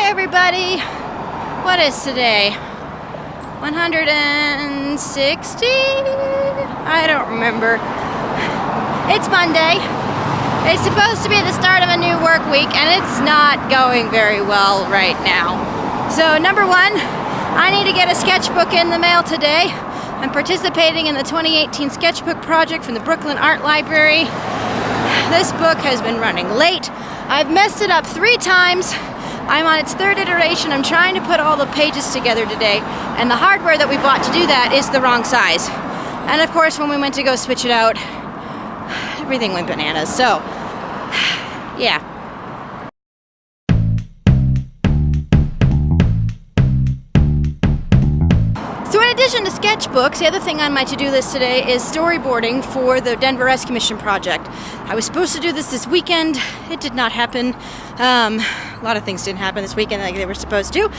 everybody. What is today? 160? I don't remember. It's Monday. It's supposed to be the start of a new work week, and it's not going very well right now. So number one, I need to get a sketchbook in the mail today. I'm participating in the 2018 sketchbook project from the Brooklyn Art Library. This book has been running late. I've messed it up 3 times. I'm on its 3rd iteration. I'm trying to put all the pages together today, and the hardware that we bought to do that is the wrong size. And of course, when we went to go switch it out, everything went bananas. So, yeah. So in addition to sketchbooks, the other thing on my to-do list today is storyboarding for the Denver Rescue Mission project. I was supposed to do this weekend. It did not happen. A lot of things didn't happen this weekend like they were supposed to.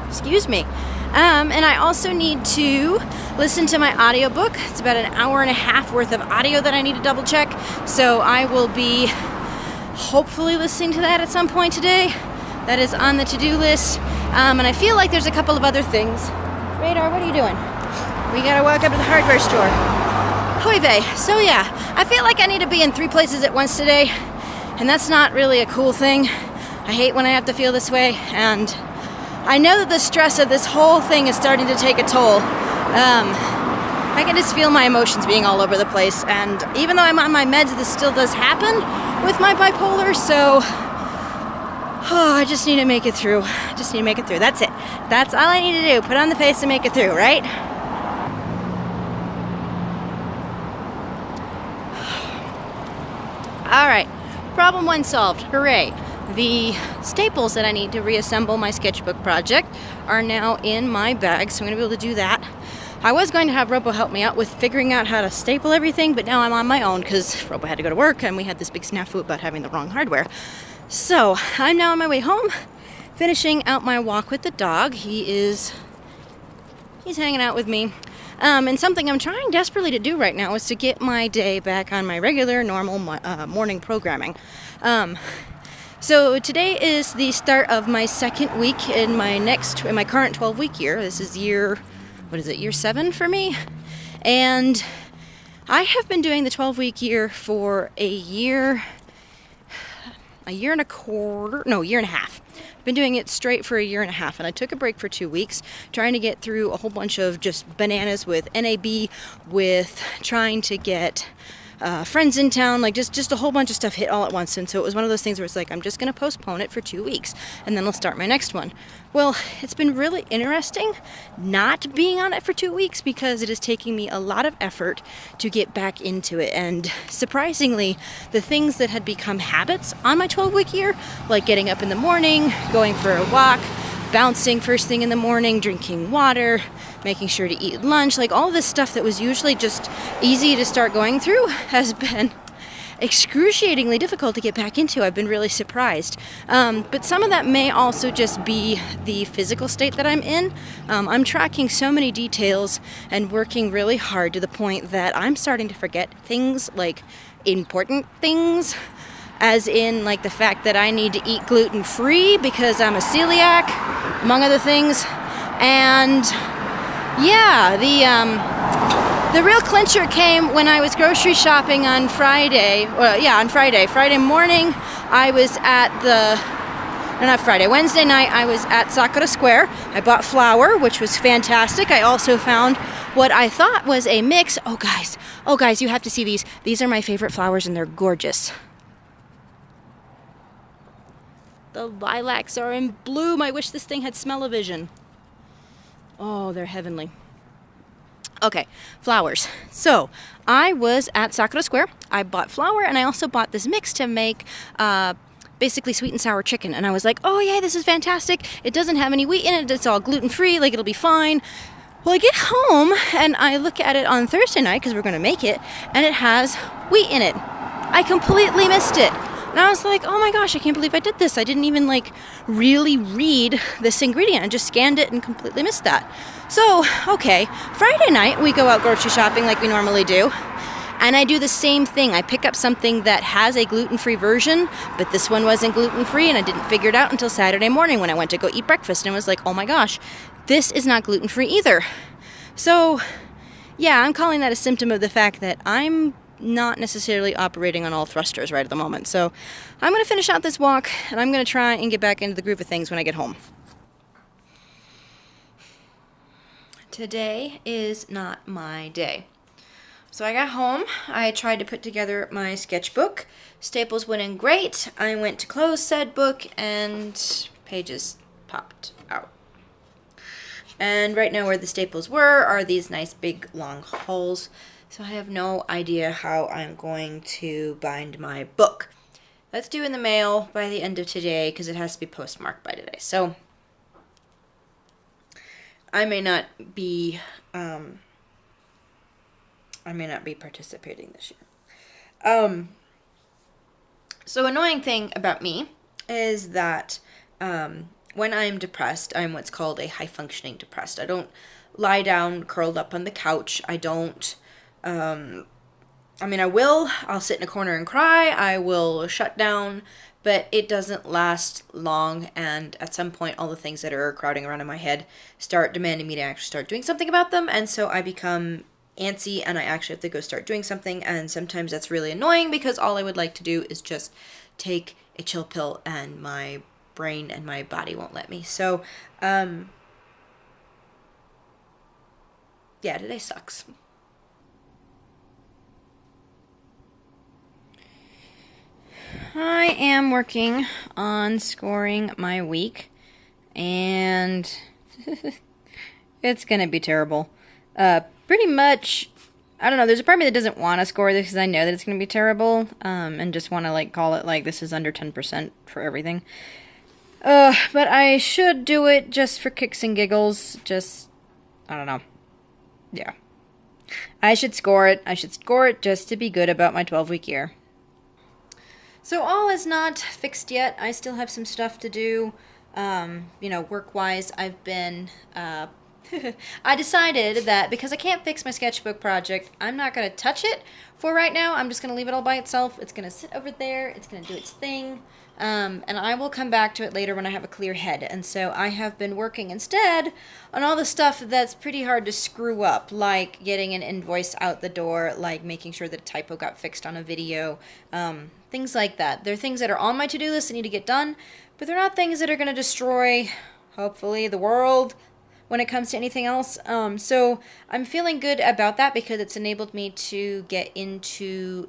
Excuse me. And I also need to listen to my audiobook. It's about an hour and a half worth of audio that I need to double check. So I will be hopefully listening to that at some point today. That is on the to-do list. And I feel like there's a couple of other things. Radar, what are you doing? We gotta walk up to the hardware store. Hoy vey. So yeah, I feel like I need to be in 3 places at once today. And that's not really a cool thing. I hate when I have to feel this way. And I know that the stress of this whole thing is starting to take a toll. I can just feel my emotions being all over the place. And even though I'm on my meds, this still does happen with my bipolar. So, I just need to make it through. Just need to make it through. That's it. That's all I need to do. Put on the face and make it through, right? All right. Problem 1 solved. Hooray. The staples that I need to reassemble my sketchbook project are now in my bag, so I'm going to be able to do that. I was going to have Robo help me out with figuring out how to staple everything, but now I'm on my own because Robo had to go to work and we had this big snafu about having the wrong hardware. So I'm now on my way home, finishing out my walk with the dog. He's hanging out with me. And something I'm trying desperately to do right now is to get my day back on my regular, normal morning programming. So today is the start of my 2nd week in my current 12-week year. This is year 7 for me? And I have been doing the 12-week year for a year and a half. I've been doing it straight for a year and a half, and I took a break for 2 weeks trying to get through a whole bunch of just bananas with NAB, with trying to get friends in town, like just a whole bunch of stuff hit all at once. And so it was one of those things where it's like, I'm just going to postpone it for 2 weeks and then I'll start my next one. Well, it's been really interesting not being on it for 2 weeks because it is taking me a lot of effort to get back into it. And surprisingly, the things that had become habits on my 12-week year, like getting up in the morning, going for a walk, bouncing first thing in the morning, drinking water, making sure to eat lunch, like all this stuff that was usually just easy to start going through has been excruciatingly difficult to get back into. I've been really surprised. But some of that may also just be the physical state that I'm in. I'm tracking so many details and working really hard to the point that I'm starting to forget things, like important things, as in like the fact that I need to eat gluten-free because I'm a celiac, among other things. And yeah, the real clincher came when I was grocery shopping on Friday. Friday morning, I was at Wednesday night, I was at Sakura Square. I bought flour, which was fantastic. I also found what I thought was a mix. Oh guys, you have to see these. These are my favorite flowers and they're gorgeous. The lilacs are in bloom. I wish this thing had smell-o-vision. Oh, they're heavenly. Okay, flowers. So I was at Sakura Square. I bought flour and I also bought this mix to make basically sweet and sour chicken. And I was like, oh yeah, this is fantastic. It doesn't have any wheat in it. It's all gluten-free. Like, it'll be fine. Well, I get home and I look at it on Thursday night because we're going to make it, and it has wheat in it. I completely missed it. And I was like, oh my gosh, I can't believe I did this. I didn't even really read this ingredient. I just scanned it and completely missed that. So, okay, Friday night we go out grocery shopping like we normally do. And I do the same thing. I pick up something that has a gluten-free version, but this one wasn't gluten-free, and I didn't figure it out until Saturday morning when I went to go eat breakfast, and was like, oh my gosh, this is not gluten-free either. So yeah, I'm calling that a symptom of the fact that I'm not necessarily operating on all thrusters right at the moment. So I'm going to finish out this walk, and I'm going to try and get back into the groove of things when I get home. Today is not my day. So I got home, I tried to put together my sketchbook. Staples went in great. I went to close said book and pages popped out. And right now where the staples were are these nice big long holes. So I have no idea how I'm going to bind my book. That's due in the mail by the end of today because it has to be postmarked by today. So I may not be participating this year. So annoying thing about me is that when I'm depressed, I'm what's called a high-functioning depressed. I don't lie down curled up on the couch. I don't, I'll sit in a corner and cry. I will shut down, but it doesn't last long. And at some point, all the things that are crowding around in my head start demanding me to actually start doing something about them. And so I become antsy and I actually have to go start doing something. And sometimes that's really annoying because all I would like to do is just take a chill pill and my brain and my body won't let me. So, yeah, today sucks. I am working on scoring my week, and it's gonna be terrible. Pretty much, I don't know, there's a part of me that doesn't want to score this because I know that it's gonna be terrible, and just want to, call it, this is under 10% for everything. But I should do it just for kicks and giggles, I don't know. Yeah. I should score it. I should score it just to be good about my 12-week year. So all is not fixed yet. I still have some stuff to do. Work-wise, I've been, I decided that because I can't fix my sketchbook project, I'm not going to touch it for right now. I'm just going to leave it all by itself. It's going to sit over there. It's going to do its thing. And I will come back to it later when I have a clear head. And so I have been working instead on all the stuff that's pretty hard to screw up, like getting an invoice out the door, like making sure that a typo got fixed on a video, things like that. They're things that are on my to-do list that need to get done, but they're not things that are going to destroy, hopefully, the world when it comes to anything else. So I'm feeling good about that because it's enabled me to get into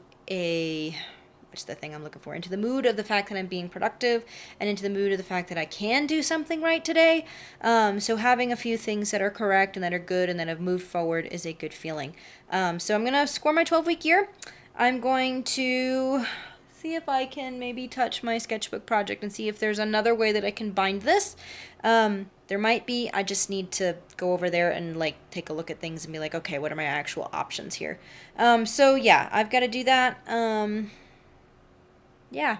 into the mood of the fact that I'm being productive and into the mood of the fact that I can do something right today. So having a few things that are correct and that are good and that have moved forward is a good feeling. So I'm going to score my 12-week year. I'm going to see if I can maybe touch my sketchbook project and see if there's another way that I can bind this. There might be. I just need to go over there and take a look at things and be like, okay, what are my actual options here? So yeah, I've got to do that. Yeah.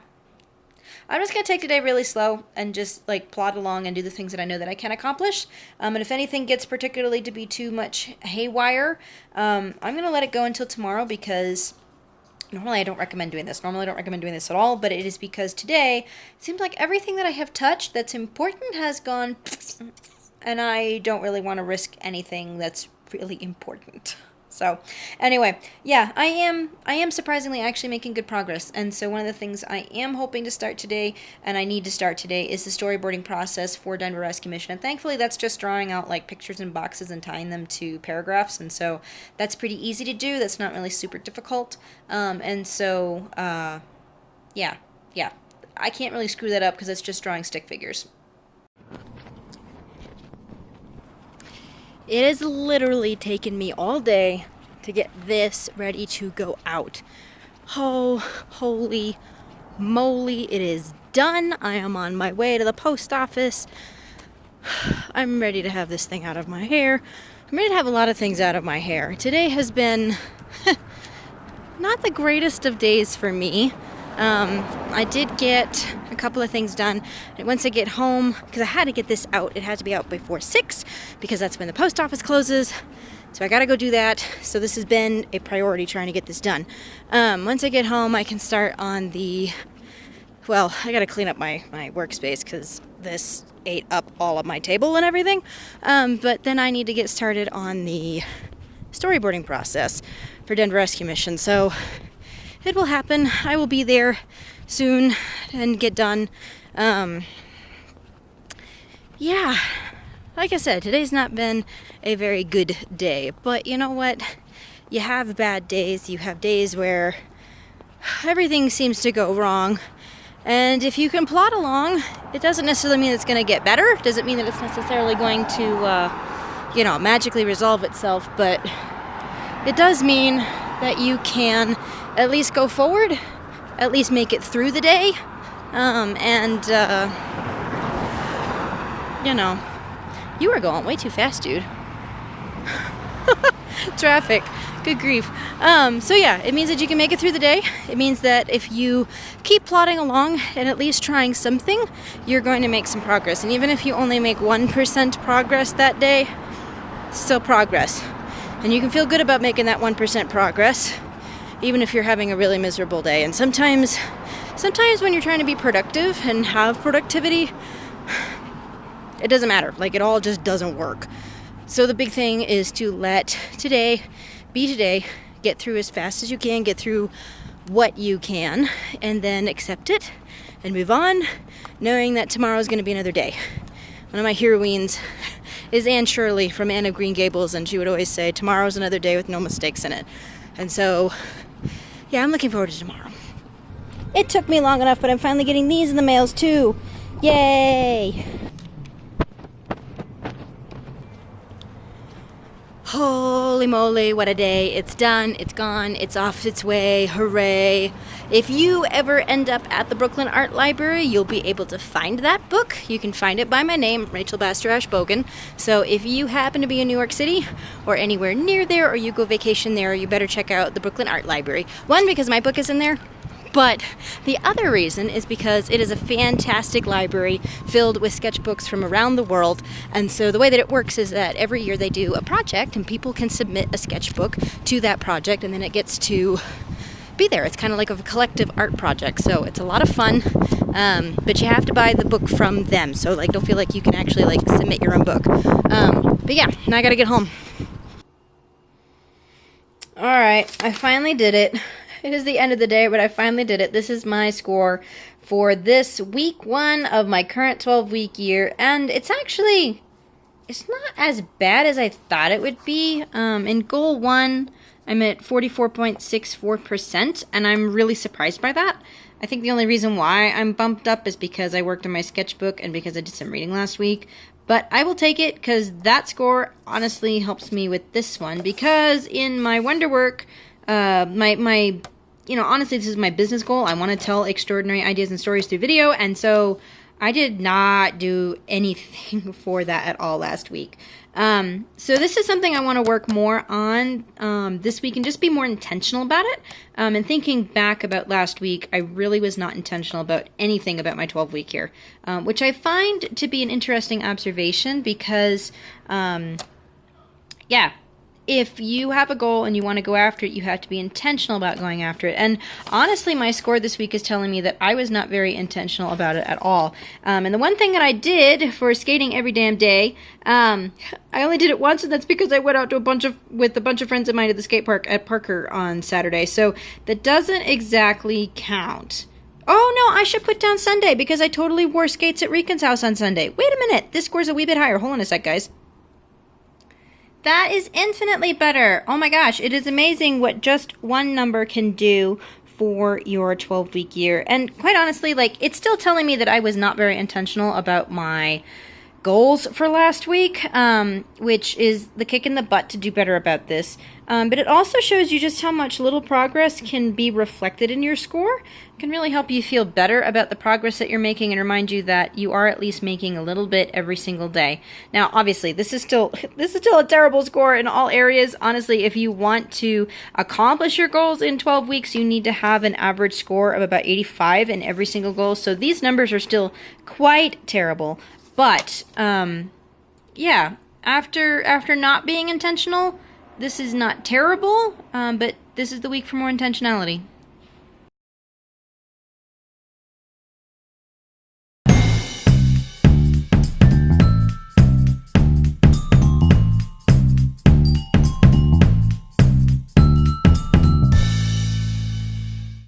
I'm just going to take today really slow and just plod along and do the things that I know that I can accomplish. And if anything gets particularly to be too much haywire, I'm going to let it go until tomorrow because normally I don't recommend doing this. Normally I don't recommend doing this at all, but it is because today it seems like everything that I have touched that's important has gone, and I don't really want to risk anything that's really important. So anyway, yeah, I am surprisingly actually making good progress. And so one of the things I am hoping to start today, and I need to start today, is the storyboarding process for Denver Rescue Mission. And thankfully that's just drawing out pictures in boxes and tying them to paragraphs. And so that's pretty easy to do. That's not really super difficult. And so, yeah, I can't really screw that up because it's just drawing stick figures. It has literally taken me all day to get this ready to go out. Oh, holy moly, it is done. I am on my way to the post office. I'm ready to have this thing out of my hair. I'm ready to have a lot of things out of my hair. Today has been not the greatest of days for me. I did get a couple of things done. And once I get home, because I had to get this out, it had to be out before 6 because that's when the post office closes. So I gotta go do that. So this has been a priority, trying to get this done. Once I get home, I can start on the, well, I gotta clean up my workspace because this ate up all of my table and everything. But then I need to get started on the storyboarding process for Denver Rescue Mission. So it will happen. I will be there soon and get done. Yeah, like I said, today's not been a very good day, but you know what? You have bad days. You have days where everything seems to go wrong. And if you can plod along, it doesn't necessarily mean it's going to get better. It doesn't mean that it's necessarily going to, magically resolve itself, but it does mean that you can at least go forward, at least make it through the day, you are going way too fast, dude. Traffic. Good grief. So yeah, it means that you can make it through the day. It means that if you keep plodding along and at least trying something, you're going to make some progress. And even if you only make 1% progress that day, still progress. And you can feel good about making that 1% progress, even if you're having a really miserable day. And sometimes when you're trying to be productive and have productivity, it doesn't matter. Like, it all just doesn't work. So the big thing is to let today be today, get through as fast as you can, get through what you can, and then accept it and move on, knowing that tomorrow is going to be another day. One of my heroines is Anne Shirley from Anne of Green Gables, and she would always say, tomorrow's another day with no mistakes in it. And so, yeah, I'm looking forward to tomorrow. It took me long enough, but I'm finally getting these in the mails too. Yay! Holy moly, what a day. It's done, it's gone, it's off its way, hooray. If you ever end up at the Brooklyn Art Library, you'll be able to find that book. You can find it by my name, Rachel Bastarash-Bogan. So if you happen to be in New York City or anywhere near there, or you go vacation there, you better check out the Brooklyn Art Library. One, because my book is in there. But the other reason is because it is a fantastic library filled with sketchbooks from around the world. And so the way that it works is that every year they do a project and people can submit a sketchbook to that project, and then it gets to be there. It's kind of like a collective art project. So it's a lot of fun, but you have to buy the book from them. So like, don't feel like you can actually like submit your own book. But yeah, now I gotta get home. All right, I finally did it. It is the end of the day, but I finally did it. This is my score for this week 1 of my current 12-week year, and it's not as bad as I thought it would be. In goal 1, I'm at 44.64%, and I'm really surprised by that. I think the only reason why I'm bumped up is because I worked on my sketchbook and because I did some reading last week. But I will take it because that score honestly helps me with this one, because in my Wonderwork, honestly, this is my business goal. I want to tell extraordinary ideas and stories through video, and so I did not do anything for that at all last week. So this is something I want to work more on this week and just be more intentional about it. And thinking back about last week, I really was not intentional about anything about my 12-week year, which I find to be an interesting observation because, if you have a goal and you want to go after it, you have to be intentional about going after it. And honestly, my score this week is telling me that I was not very intentional about it at all. And the one thing that I did for skating every damn day, I only did it once, and that's because I went out to with a bunch of friends of mine at the skate park at Parker on Saturday. So that doesn't exactly count. Oh no, I should put down Sunday because I totally wore skates at Ricon's house on Sunday. Wait a minute, this score's a wee bit higher. Hold on a sec, guys. That is infinitely better. Oh my gosh, it is amazing what just one number can do for your 12-week year. And quite honestly, it's still telling me that I was not very intentional about my goals for last week, which is the kick in the butt to do better about this. But it also shows you just how much little progress can be reflected in your score. It can really help you feel better about the progress that you're making and remind you that you are at least making a little bit every single day. Now, obviously, this is still a terrible score in all areas. Honestly, if you want to accomplish your goals in 12 weeks, you need to have an average score of about 85 in every single goal. So these numbers are still quite terrible. But, after not being intentional, this is not terrible, but this is the week for more intentionality.